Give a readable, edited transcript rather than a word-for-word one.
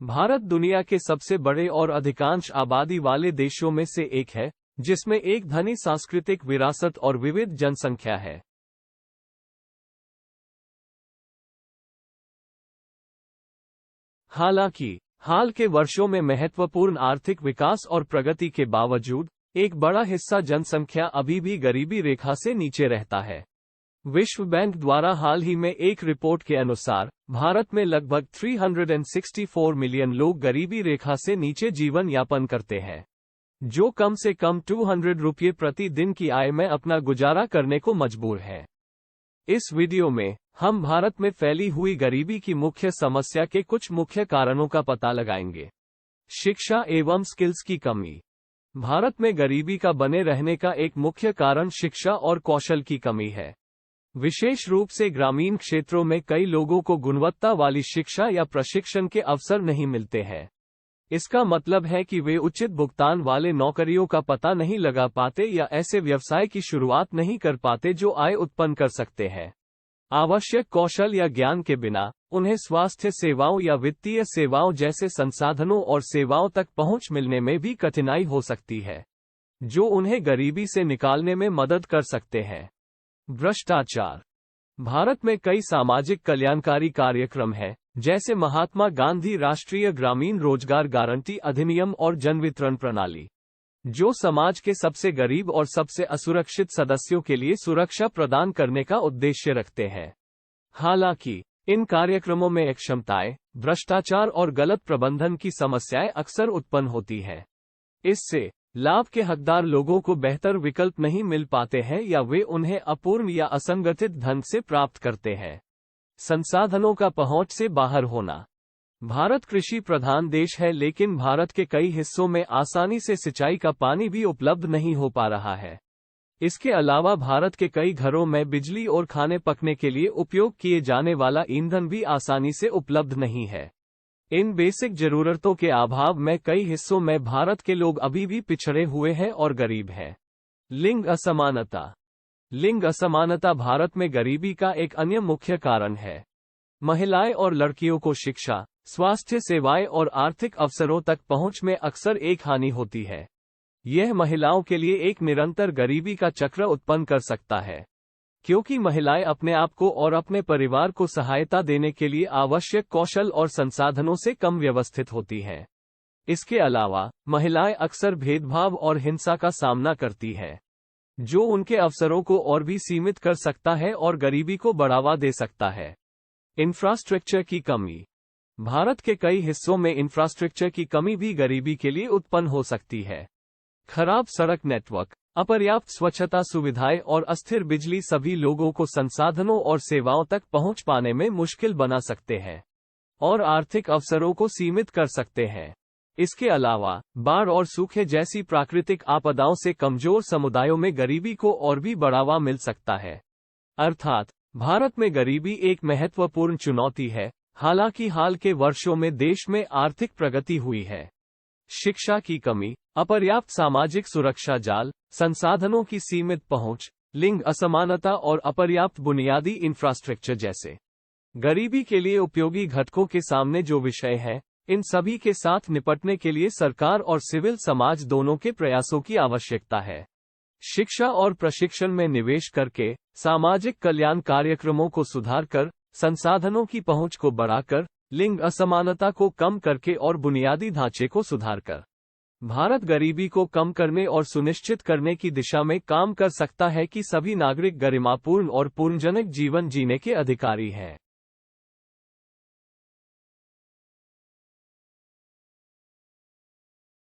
भारत दुनिया के सबसे बड़े और अधिकांश आबादी वाले देशों में से एक है, जिसमें एक धनी सांस्कृतिक विरासत और विविध जनसंख्या है। हालांकि हाल के वर्षों में महत्वपूर्ण आर्थिक विकास और प्रगति के बावजूद एक बड़ा हिस्सा जनसंख्या अभी भी गरीबी रेखा से नीचे रहता है। विश्व बैंक द्वारा हाल ही में एक रिपोर्ट के अनुसार भारत में लगभग 364 मिलियन लोग गरीबी रेखा से नीचे जीवन यापन करते हैं, जो कम से कम 200 रुपये प्रति दिन की आय में अपना गुजारा करने को मजबूर हैं। इस वीडियो में हम भारत में फैली हुई गरीबी की मुख्य समस्या के कुछ मुख्य कारणों का पता लगाएंगे। शिक्षा एवं स्किल्स की कमी। भारत में गरीबी का बने रहने का एक मुख्य कारण शिक्षा और कौशल की कमी है। विशेष रूप से ग्रामीण क्षेत्रों में कई लोगों को गुणवत्ता वाली शिक्षा या प्रशिक्षण के अवसर नहीं मिलते हैं। इसका मतलब है कि वे उचित भुगतान वाले नौकरियों का पता नहीं लगा पाते या ऐसे व्यवसाय की शुरुआत नहीं कर पाते जो आय उत्पन्न कर सकते हैं। आवश्यक कौशल या ज्ञान के बिना उन्हें स्वास्थ्य सेवाओं या वित्तीय सेवाओं जैसे संसाधनों और सेवाओं तक पहुंच मिलने में भी कठिनाई हो सकती है, जो उन्हें गरीबी से निकालने में मदद कर सकते हैं। भ्रष्टाचार। भारत में कई सामाजिक कल्याणकारी कार्यक्रम हैं, जैसे महात्मा गांधी राष्ट्रीय ग्रामीण रोजगार गारंटी अधिनियम और जनवितरण प्रणाली, जो समाज के सबसे गरीब और सबसे असुरक्षित सदस्यों के लिए सुरक्षा प्रदान करने का उद्देश्य रखते हैं। हालांकि इन कार्यक्रमों में अक्षमताएं, भ्रष्टाचार और गलत प्रबंधन की समस्याएं अक्सर उत्पन्न होती हैं। इससे लाभ के हकदार लोगों को बेहतर विकल्प नहीं मिल पाते हैं या वे उन्हें अपूर्ण या असंगठित ढंग से प्राप्त करते हैं। संसाधनों का पहुंच से बाहर होना। भारत कृषि प्रधान देश है, लेकिन भारत के कई हिस्सों में आसानी से सिंचाई का पानी भी उपलब्ध नहीं हो पा रहा है। इसके अलावा भारत के कई घरों में बिजली और खाने पकने के लिए उपयोग किए जाने वाला ईंधन भी आसानी से उपलब्ध नहीं है। इन बेसिक जरूरतों के अभाव में कई हिस्सों में भारत के लोग अभी भी पिछड़े हुए हैं और गरीब हैं। लिंग असमानता। लिंग असमानता भारत में गरीबी का एक अन्य मुख्य कारण है। महिलाएं और लड़कियों को शिक्षा, स्वास्थ्य सेवाएं और आर्थिक अवसरों तक पहुंच में अक्सर एक हानि होती है। यह महिलाओं के लिए एक निरंतर गरीबी का चक्र उत्पन्न कर सकता है, क्योंकि महिलाएं अपने आप को और अपने परिवार को सहायता देने के लिए आवश्यक कौशल और संसाधनों से कम व्यवस्थित होती हैं। इसके अलावा महिलाएं अक्सर भेदभाव और हिंसा का सामना करती हैं, जो उनके अवसरों को और भी सीमित कर सकता है और गरीबी को बढ़ावा दे सकता है। इंफ्रास्ट्रक्चर की कमी। भारत के कई हिस्सों में इंफ्रास्ट्रक्चर की कमी भी गरीबी के लिए उत्पन्न हो सकती है। खराब सड़क नेटवर्क, अपर्याप्त स्वच्छता सुविधाएं और अस्थिर बिजली सभी लोगों को संसाधनों और सेवाओं तक पहुंच पाने में मुश्किल बना सकते हैं और आर्थिक अवसरों को सीमित कर सकते हैं। इसके अलावा बाढ़ और सूखे जैसी प्राकृतिक आपदाओं से कमजोर समुदायों में गरीबी को और भी बढ़ावा मिल सकता है। अर्थात भारत में गरीबी एक महत्वपूर्ण चुनौती है, हालांकि हाल के वर्षों में देश में आर्थिक प्रगति हुई है। शिक्षा की कमी, अपर्याप्त सामाजिक सुरक्षा जाल, संसाधनों की सीमित पहुंच, लिंग असमानता और अपर्याप्त बुनियादी इंफ्रास्ट्रक्चर जैसे गरीबी के लिए उपयोगी घटकों के सामने जो विषय हैं, इन सभी के साथ निपटने के लिए सरकार और सिविल समाज दोनों के प्रयासों की आवश्यकता है। शिक्षा और प्रशिक्षण में निवेश करके, सामाजिक कल्याण कार्यक्रमों को सुधार कर, संसाधनों की पहुंच को बढ़ाकर, लिंग असमानता को कम करके और बुनियादी ढांचे को सुधार कर भारत गरीबी को कम करने और सुनिश्चित करने की दिशा में काम कर सकता है कि सभी नागरिक गरिमापूर्ण और पूर्णजनक जीवन जीने के अधिकारी हैं।